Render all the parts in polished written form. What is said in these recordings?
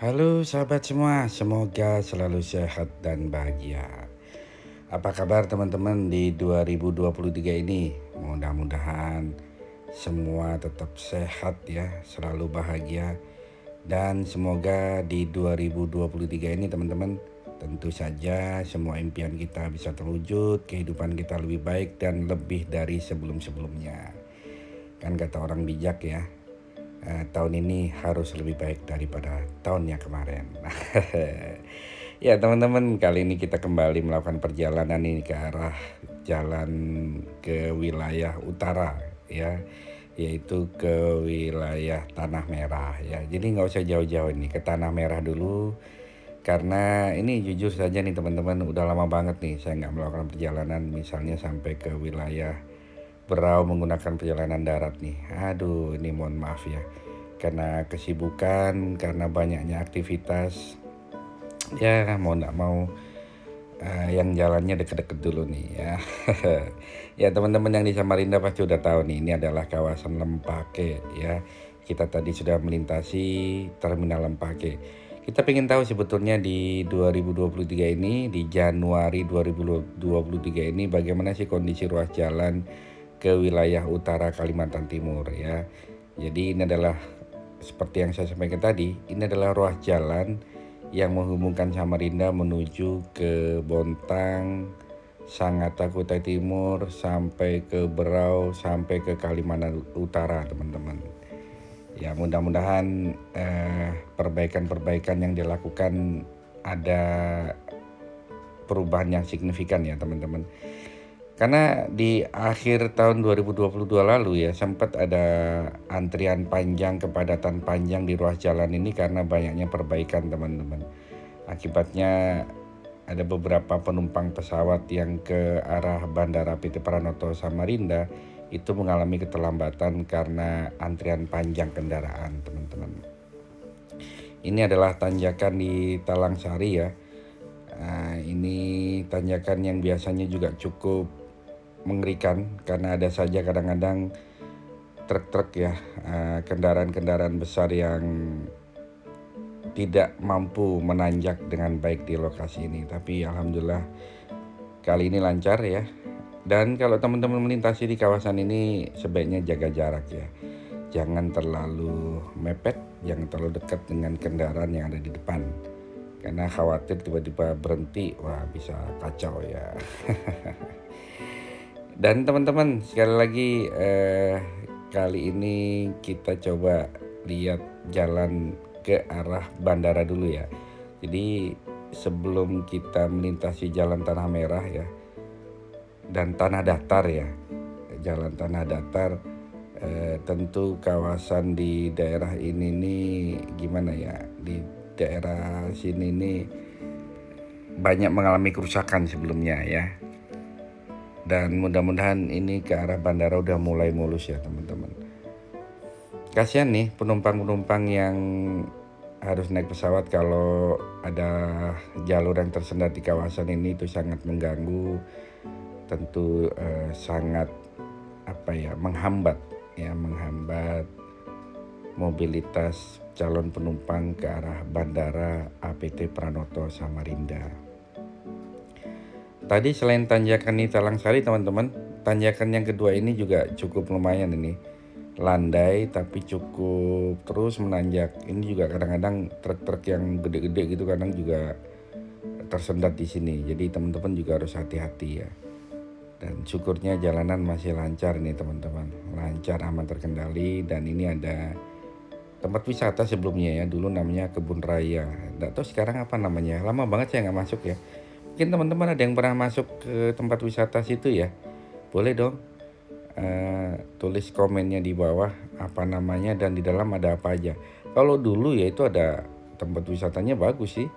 Halo sahabat semua, semoga selalu sehat dan bahagia. Apa kabar teman-teman di 2023 ini? Mudah-mudahan semua tetap sehat ya, selalu bahagia. Dan semoga di 2023 ini teman-teman, tentu saja semua impian kita bisa terwujud, kehidupan kita lebih baik dan lebih dari sebelum-sebelumnya. Kan kata orang bijak ya, tahun ini harus lebih baik daripada tahun yang kemarin. Ya teman-teman, kali ini kita kembali melakukan perjalanan ini ke arah jalan ke wilayah utara ya, yaitu ke wilayah Tanah Merah ya. Jadi nggak usah jauh-jauh ini, ke Tanah Merah dulu. Karena ini jujur saja nih teman-teman, udah lama banget nih saya nggak melakukan perjalanan misalnya sampai ke wilayah Berau menggunakan perjalanan darat nih. Aduh, ini mohon maaf ya. Karena kesibukan, karena banyaknya aktivitas. Ya mau nggak mau yang jalannya deket-deket dulu nih ya. Ya teman-teman yang di Samarinda pasti udah tahu nih, ini adalah kawasan Lempake ya. Kita tadi sudah melintasi Terminal Lempake. Kita pengen tahu sebetulnya di 2023 ini, di Januari 2023 ini bagaimana sih kondisi ruas jalan ke wilayah utara Kalimantan Timur ya. Jadi ini adalah seperti yang saya sampaikan tadi, ini adalah ruas jalan yang menghubungkan Samarinda menuju ke Bontang, Sangatta Kutai Timur, sampai ke Berau, sampai ke Kalimantan Utara teman-teman. Ya mudah-mudahan perbaikan-perbaikan yang dilakukan ada perubahan yang signifikan ya teman-teman. Karena di akhir tahun 2022 lalu ya sempat ada antrian panjang, kepadatan panjang di ruas jalan ini karena banyaknya perbaikan teman-teman. Akibatnya ada beberapa penumpang pesawat yang ke arah Bandara PT Pranoto Samarinda itu mengalami keterlambatan karena antrian panjang kendaraan teman-teman. Ini adalah tanjakan di Talangsari ya. Nah, ini tanjakan yang biasanya juga cukup mengerikan karena ada saja kadang-kadang truk-truk ya, kendaraan-kendaraan besar yang tidak mampu menanjak dengan baik di lokasi ini. Tapi alhamdulillah kali ini lancar ya. Dan kalau teman-teman melintasi di kawasan ini sebaiknya jaga jarak ya. Jangan terlalu mepet, jangan terlalu dekat dengan kendaraan yang ada di depan. Karena khawatir tiba-tiba berhenti, wah bisa kacau ya. Dan teman-teman sekali lagi kali ini kita coba lihat jalan ke arah bandara dulu ya. Jadi sebelum kita melintasi jalan Tanah Merah ya dan Tanah Datar ya, jalan Tanah Datar, tentu kawasan di daerah ini nih gimana ya, di daerah sini nih banyak mengalami kerusakan sebelumnya ya. Dan mudah-mudahan ini ke arah bandara udah mulai mulus ya teman-teman. Kasihan nih penumpang-penumpang yang harus naik pesawat kalau ada jalur yang tersendat di kawasan ini, itu sangat mengganggu, tentu sangat menghambat mobilitas calon penumpang ke arah bandara APT Pranoto Samarinda. Tadi selain tanjakan di Talangsari teman-teman, tanjakan yang kedua ini juga cukup lumayan ini. Landai tapi cukup terus menanjak. Ini juga kadang-kadang truk-truk yang gede-gede gitu kadang juga tersendat di sini. Jadi teman-teman juga harus hati-hati ya. Dan syukurnya jalanan masih lancar nih teman-teman. Lancar, aman, terkendali. Dan ini ada tempat wisata sebelumnya ya. Dulu namanya Kebun Raya. Nggak tahu sekarang apa namanya. Lama banget saya nggak masuk ya. Mungkin teman-teman ada yang pernah masuk ke tempat wisata situ ya, boleh dong tulis komennya di bawah apa namanya dan di dalam ada apa aja. Kalau dulu ya itu ada tempat wisatanya bagus sih,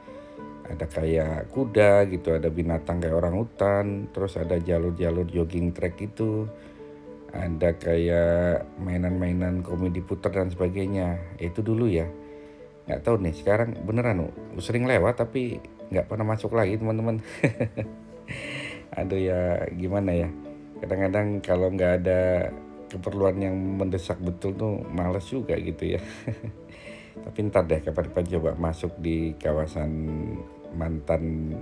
ada kayak kuda gitu, ada binatang kayak orang hutan, terus ada jalur-jalur jogging track itu, ada kayak mainan-mainan komedi puter dan sebagainya. Itu dulu ya, nggak tahu nih sekarang beneran sering lewat tapi nggak pernah masuk lagi teman-teman. Aduh ya gimana ya, kadang-kadang kalau nggak ada keperluan yang mendesak betul tuh males juga gitu ya. Tapi ntar deh kapan-kapan coba masuk di kawasan mantan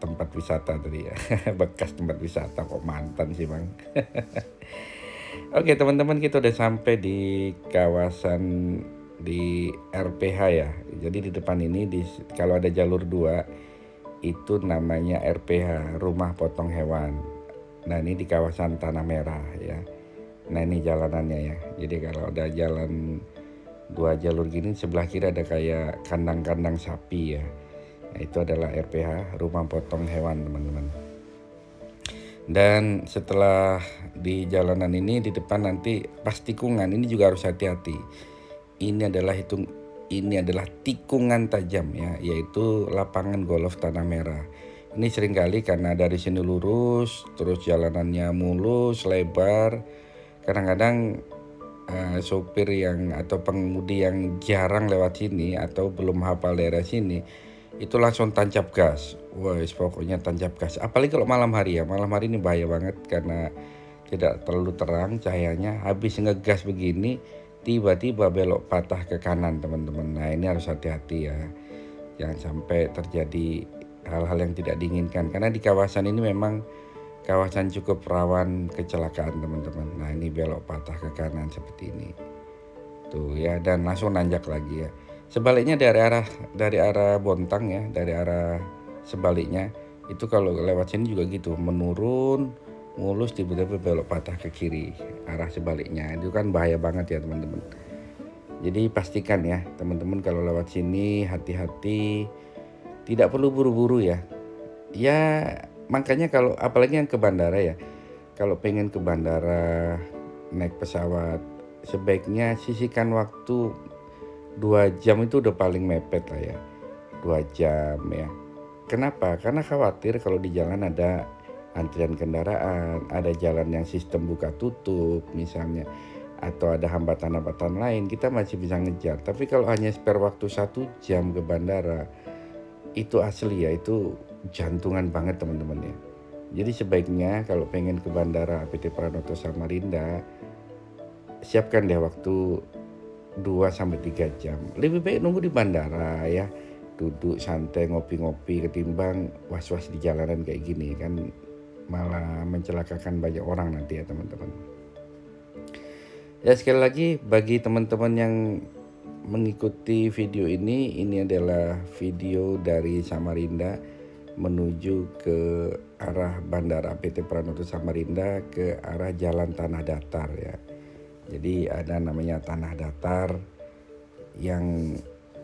tempat wisata tadi ya. Bekas tempat wisata kok mantan sih bang. Oke teman-teman, kita udah sampai di kawasan di RPH ya. Jadi di depan ini kalau ada jalur 2 itu namanya RPH, Rumah Potong Hewan. Nah ini di kawasan Tanah Merah ya. Nah ini jalanannya ya. Jadi kalau ada jalan 2 jalur gini, sebelah kiri ada kayak kandang-kandang sapi ya. Nah itu adalah RPH, Rumah Potong Hewan teman-teman. Dan setelah di jalanan ini, di depan nanti pas tikungan ini juga harus hati-hati. Ini adalah tikungan tajam ya, yaitu lapangan golf Tanah Merah. Ini seringkali karena dari sini lurus, terus jalanannya mulus, lebar. Kadang-kadang sopir atau pengemudi yang jarang lewat sini atau belum hafal daerah sini, itu langsung tancap gas. Pokoknya tancap gas. Apalagi kalau malam hari ya. Malam hari ini bahaya banget karena tidak terlalu terang cahayanya. Habis ngegas begini, tiba-tiba belok patah ke kanan teman-teman. Nah ini harus hati-hati ya. Jangan sampai terjadi hal-hal yang tidak diinginkan. Karena di kawasan ini memang kawasan cukup rawan kecelakaan teman-teman. Nah ini belok patah ke kanan seperti ini. Tuh ya, dan langsung nanjak lagi ya. Sebaliknya dari arah Bontang ya, dari arah sebaliknya itu kalau lewat sini juga gitu, menurun mulus tiba-tiba belok patah ke kiri arah sebaliknya. Itu kan bahaya banget ya teman-teman. Jadi pastikan ya teman-teman kalau lewat sini hati-hati, tidak perlu buru-buru ya. Ya makanya kalau apalagi yang ke bandara ya, kalau pengen ke bandara naik pesawat sebaiknya sisihkan waktu 2 jam itu udah paling mepet lah ya. 2 jam ya. Kenapa? Karena khawatir kalau di jalan ada antrian kendaraan, ada jalan yang sistem buka tutup misalnya, atau ada hambatan-hambatan lain, kita masih bisa ngejar. Tapi kalau hanya spare waktu 1 jam ke bandara, itu asli ya, itu jantungan banget teman-teman ya. Jadi sebaiknya kalau pengen ke bandara APT Pranoto Samarinda, siapkan deh waktu 2-3 jam. Lebih baik nunggu di bandara ya, duduk santai ngopi-ngopi ketimbang was-was di jalanan kayak gini kan, malah mencelakakan banyak orang nanti ya teman-teman. Ya sekali lagi bagi teman-teman yang mengikuti video ini adalah video dari Samarinda menuju ke arah Bandara APT Pranoto Samarinda ke arah Jalan Tanah Datar ya. Jadi ada namanya tanah datar yang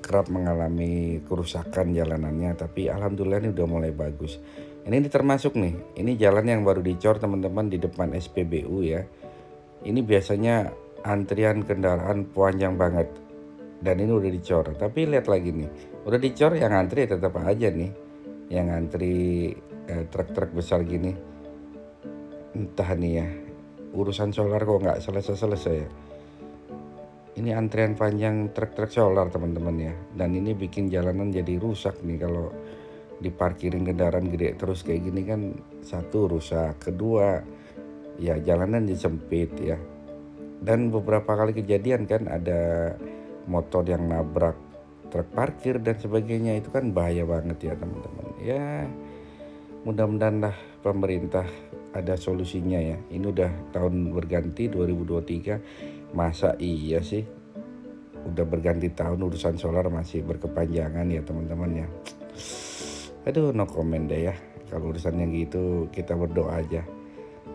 kerap mengalami kerusakan jalanannya, tapi alhamdulillah ini udah mulai bagus. Ini termasuk nih, ini jalan yang baru dicor teman-teman di depan SPBU ya. Ini biasanya antrian kendaraan panjang banget dan ini udah dicor. Tapi lihat lagi nih, udah dicor yang antri tetap aja nih, yang antri truk-truk besar gini. Entah nih ya, urusan solar kok nggak selesai-selesai ya. Ini antrian panjang truk-truk solar teman-teman ya. Dan ini bikin jalanan jadi rusak nih kalau diparkirin kendaraan gede terus kayak gini kan. Satu rusak, kedua ya jalanan jadi sempit ya. Dan beberapa kali kejadian kan ada motor yang nabrak truk parkir dan sebagainya, itu kan bahaya banget ya teman-teman. Ya mudah-mudahan lah pemerintah ada solusinya ya. Ini udah tahun berganti 2023, masa iya sih udah berganti tahun urusan solar masih berkepanjangan ya teman-teman ya. Aduh no comment deh ya. Kalau urusan yang gitu kita berdoa aja,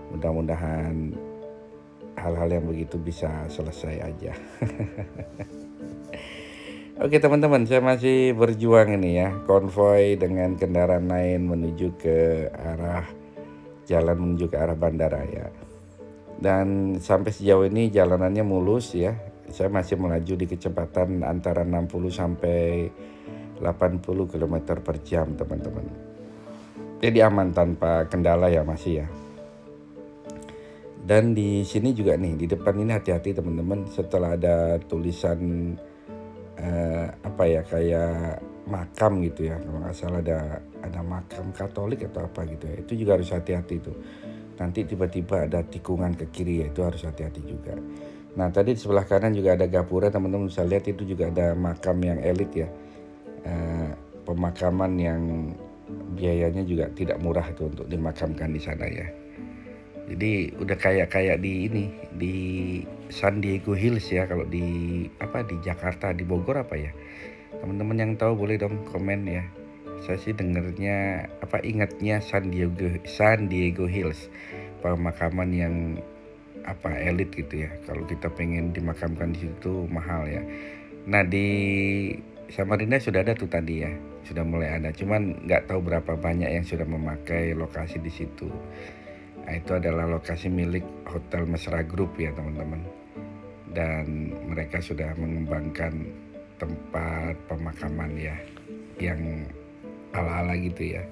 mudah-mudahan hal-hal yang begitu bisa selesai aja. Oke teman-teman, saya masih berjuang ini ya, konvoy dengan kendaraan lain menuju ke arah jalan menuju ke arah bandara ya. Dan sampai sejauh ini jalanannya mulus ya. Saya masih melaju di kecepatan antara 60 sampai 80 km per jam teman-teman. Jadi aman tanpa kendala ya masih ya. Dan di sini juga nih, di depan ini hati-hati teman-teman, setelah ada tulisan kayak makam gitu ya, kalau nggak salah ada makam Katolik atau apa gitu ya, itu juga harus hati-hati tuh. Nanti tiba-tiba ada tikungan ke kiri ya, itu harus hati-hati juga. Nah tadi di sebelah kanan juga ada gapura, teman-teman bisa lihat itu juga ada makam yang elit ya. Pemakaman yang biayanya juga tidak murah itu untuk dimakamkan di sana ya. Jadi udah kayak di ini, di San Diego Hills ya, kalau di Jakarta, di Bogor apa ya. Teman-teman yang tahu boleh dong komen ya. Saya sih dengernya ingatnya San Diego Hills, pemakaman yang elit gitu ya. Kalau kita pengen dimakamkan di situ mahal ya. Nah di Samarinda sudah ada tuh tadi ya, sudah mulai ada. Cuman nggak tahu berapa banyak yang sudah memakai lokasi di situ. Nah, itu adalah lokasi milik Hotel Mesra Group ya teman-teman. Dan mereka sudah mengembangkan tempat pemakaman ya, yang ala-ala gitu ya.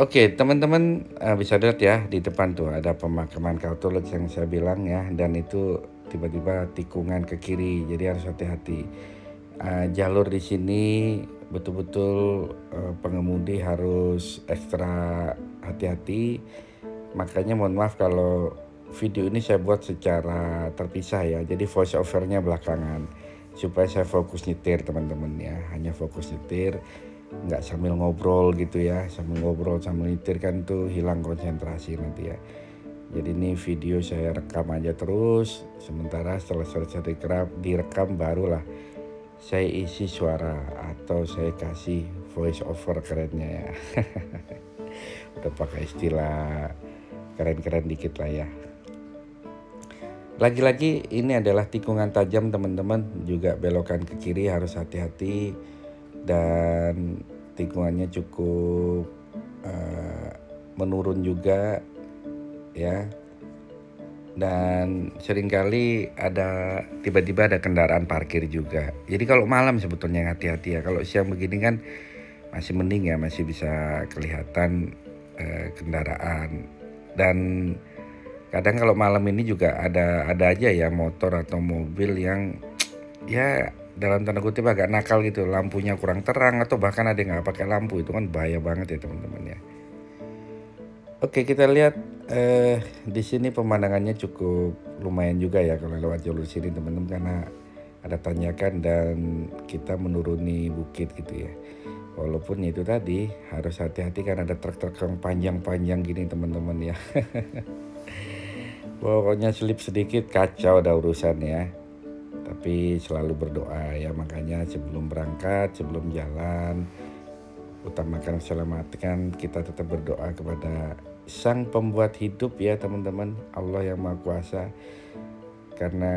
Oke teman-teman, bisa lihat ya di depan tuh ada pemakaman Katolik yang saya bilang ya, dan itu tiba-tiba tikungan ke kiri, jadi harus hati-hati. Jalur di sini betul-betul pengemudi harus ekstra hati-hati. Makanya mohon maaf kalau video ini saya buat secara terpisah ya, jadi voice overnya belakangan supaya saya fokus nyetir teman-teman ya, hanya fokus nyetir, nggak sambil ngobrol gitu ya. Sambil ngobrol sambil nyetir kan tuh hilang konsentrasi nanti ya. Jadi ini video saya rekam aja terus, sementara setelah selesai direkam barulah saya isi suara atau saya kasih voice over kerennya ya. Udah pakai istilah keren-keren dikit lah ya. Lagi-lagi ini adalah tikungan tajam teman-teman, juga belokan ke kiri harus hati-hati, dan tikungannya cukup menurun juga ya. Dan seringkali tiba-tiba ada kendaraan parkir juga. Jadi kalau malam sebetulnya hati-hati ya. Kalau siang begini kan masih mending ya, masih bisa kelihatan kendaraan. Dan kadang kalau malam ini juga ada aja ya motor atau mobil yang ya dalam tanda kutip agak nakal gitu, lampunya kurang terang atau bahkan ada yang nggak pakai lampu. Itu kan bahaya banget ya teman-teman ya. Oke, kita lihat di sini pemandangannya cukup lumayan juga ya kalau lewat jalur sini teman-teman, karena ada tanjakan dan kita menuruni bukit gitu ya. Walaupun itu tadi harus hati-hati kan ada truk-truk yang panjang-panjang gini teman-teman ya. Pokoknya slip sedikit kacau ada urusan ya. Tapi selalu berdoa ya, makanya sebelum berangkat, sebelum jalan, utamakan keselamatan, kita tetap berdoa kepada Sang Pembuat hidup ya teman-teman, Allah yang Maha Kuasa. Karena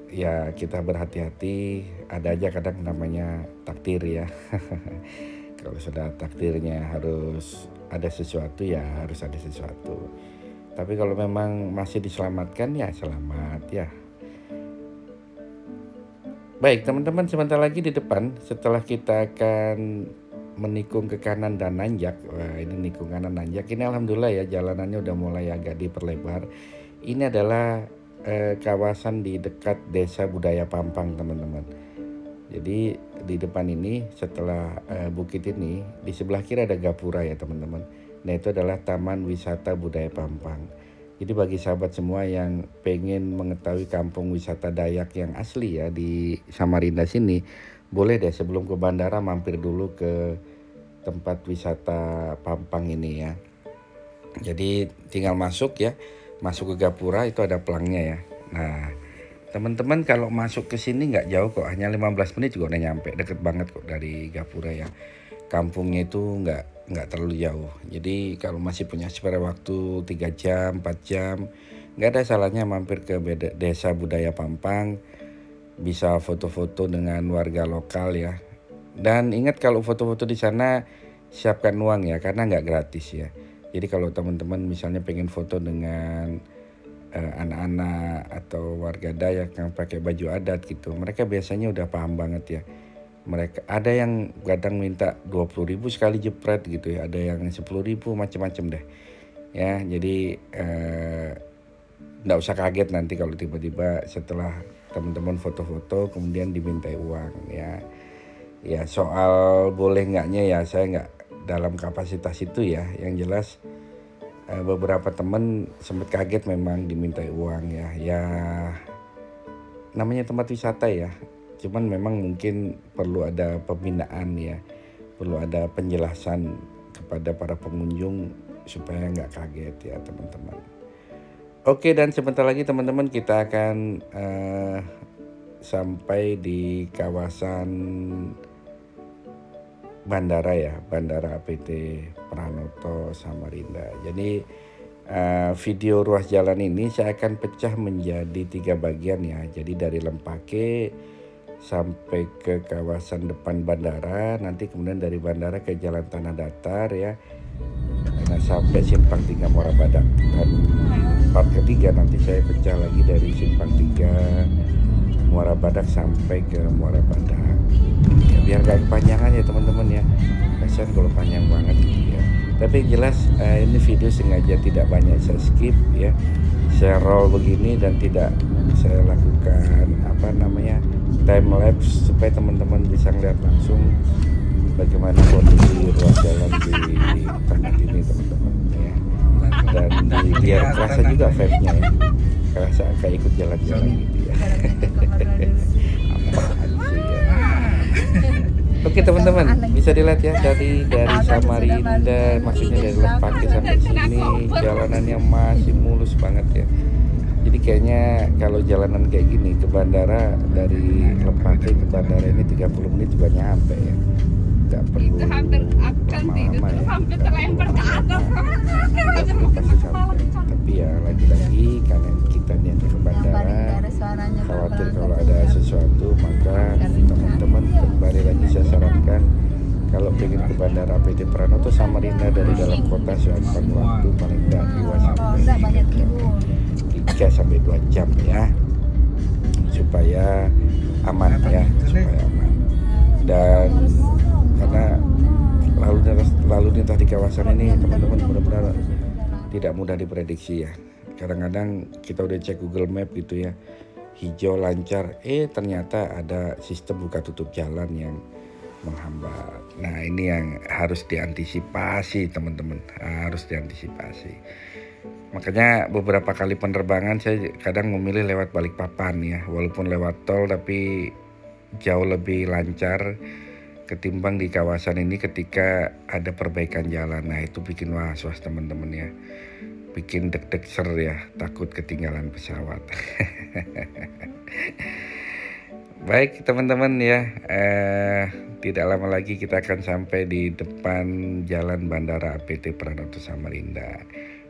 ya kita berhati-hati, ada aja kadang namanya takdir ya. Kalau sudah takdirnya harus ada sesuatu ya harus ada sesuatu. Tapi kalau memang masih diselamatkan ya selamat ya. Baik teman-teman, sebentar lagi di depan setelah kita akan menikung ke kanan dan nanjak. Wah, ini nikung kanan nanjak. Ini alhamdulillah ya jalanannya udah mulai agak diperlebar. Ini adalah kawasan di dekat Desa Budaya Pampang teman-teman. Jadi di depan ini setelah bukit ini di sebelah kiri ada gapura ya teman-teman. Nah itu adalah Taman Wisata Budaya Pampang. Jadi bagi sahabat semua yang pengen mengetahui kampung wisata Dayak yang asli ya di Samarinda sini, boleh deh sebelum ke bandara mampir dulu ke tempat wisata Pampang ini ya. Jadi tinggal masuk ke gapura, itu ada pelangnya ya. Nah teman-teman kalau masuk ke sini nggak jauh kok, hanya 15 menit juga udah nyampe, deket banget kok dari gapura ya. Kampungnya itu nggak terlalu jauh. Jadi kalau masih punya spare waktu 3 jam, 4 jam, nggak ada salahnya mampir ke Desa Budaya Pampang. Bisa foto-foto dengan warga lokal ya. Dan ingat kalau foto-foto di sana siapkan uang ya, karena nggak gratis ya. Jadi kalau teman-teman misalnya pengen foto dengan anak-anak atau warga Dayak yang pakai baju adat gitu, mereka biasanya udah paham banget ya. Mereka ada yang kadang minta 20.000 sekali jepret gitu ya, ada yang 10.000, macam-macam deh ya. Jadi nggak usah kaget nanti kalau tiba-tiba setelah teman-teman foto-foto kemudian dimintai uang ya. Ya soal boleh nggaknya ya saya nggak dalam kapasitas itu ya. Yang jelas beberapa temen sempat kaget memang dimintai uang ya. Ya namanya tempat wisata ya. Cuman memang mungkin perlu ada pembinaan ya, perlu ada penjelasan kepada para pengunjung supaya nggak kaget ya teman-teman. Oke, dan sebentar lagi teman-teman kita akan sampai di kawasan bandara ya, Bandara APT Pranoto Samarinda. Jadi video ruas jalan ini saya akan pecah menjadi 3 bagian ya. Jadi dari Lempake sampai ke kawasan depan bandara, nanti kemudian dari bandara ke Jalan Tanah Datar ya, nah, sampai Simpang 3 Muara Badak. Dan part ketiga nanti saya pecah lagi dari Simpang 3 Muara Badak sampai ke Muara Badak ya, biar gak kepanjangan ya teman-teman ya, kasihan kalau panjang banget gitu ya. Tapi jelas ini video sengaja tidak banyak saya skip ya, saya roll begini dan tidak saya lakukan time lapse supaya teman-teman bisa lihat langsung bagaimana kondisi ruas jalan di tempat ini teman-teman ya. Dan biar kerasa juga vibe-nya ya, kerasa kayak ikut jalan-jalan gitu ya. Apaan sih ya. Oke teman-teman, bisa dilihat ya dari Samarinda, maksudnya dari Lempake sampai sini jalanannya masih mulus banget ya. Jadi kayaknya kalau jalanan kayak gini ke bandara, dari Lempake ke bandara ini 30 menit juga nyampe ya. Gak perlu lama-lama ya, pasti sampai. Tapi ya lagi-lagi karena kita niatnya ke bandara, khawatir kalau ada sesuatu, maka teman-teman kembali lagi saya sarankan kalau pengen ke Bandara APT Pranoto Samarinda dari dalam kota siapkan waktu paling tidak 3-2 jam ya, supaya aman ya, supaya aman. Dan karena lalu lintas di kawasan ini teman-teman benar-benar tidak mudah diprediksi ya. Kadang-kadang kita udah cek Google Map gitu ya, hijau lancar, ternyata ada sistem buka tutup jalan yang menghambat. Nah ini yang harus diantisipasi teman-teman, harus diantisipasi. Makanya beberapa kali penerbangan saya kadang memilih lewat Balikpapan ya, walaupun lewat tol tapi jauh lebih lancar ketimbang di kawasan ini ketika ada perbaikan jalan. Nah itu bikin was-was teman-teman ya, bikin deg-deg ser ya, takut ketinggalan pesawat. Baik teman-teman ya, tidak lama lagi kita akan sampai di depan Jalan Bandara APT Pranoto Samarinda.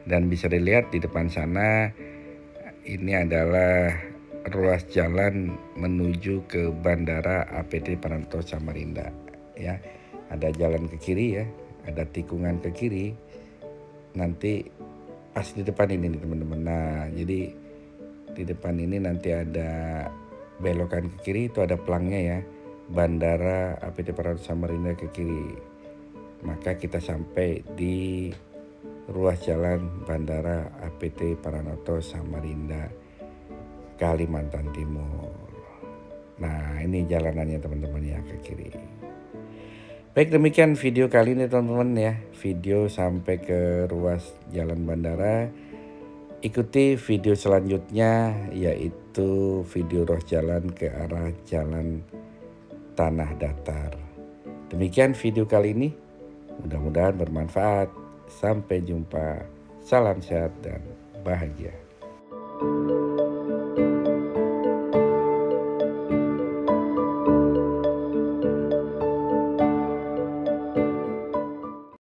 Dan bisa dilihat di depan sana, ini adalah ruas jalan menuju ke Bandara APT Pranoto Samarinda ya. Ada jalan ke kiri ya, ada tikungan ke kiri, nanti pas di depan ini nih teman-teman. Nah jadi di depan ini nanti ada belokan ke kiri, itu ada pelangnya ya, Bandara APT Pranoto Samarinda ke kiri. Maka kita sampai di ruas jalan Bandara APT Pranoto Samarinda, Kalimantan Timur. Nah ini jalanannya teman-teman ya, ke kiri. Baik, demikian video kali ini teman-teman ya, video sampai ke ruas jalan bandara. Ikuti video selanjutnya, yaitu video ruas jalan ke arah Jalan Tanah Datar. Demikian video kali ini, mudah-mudahan bermanfaat. Sampai jumpa, salam sehat dan bahagia.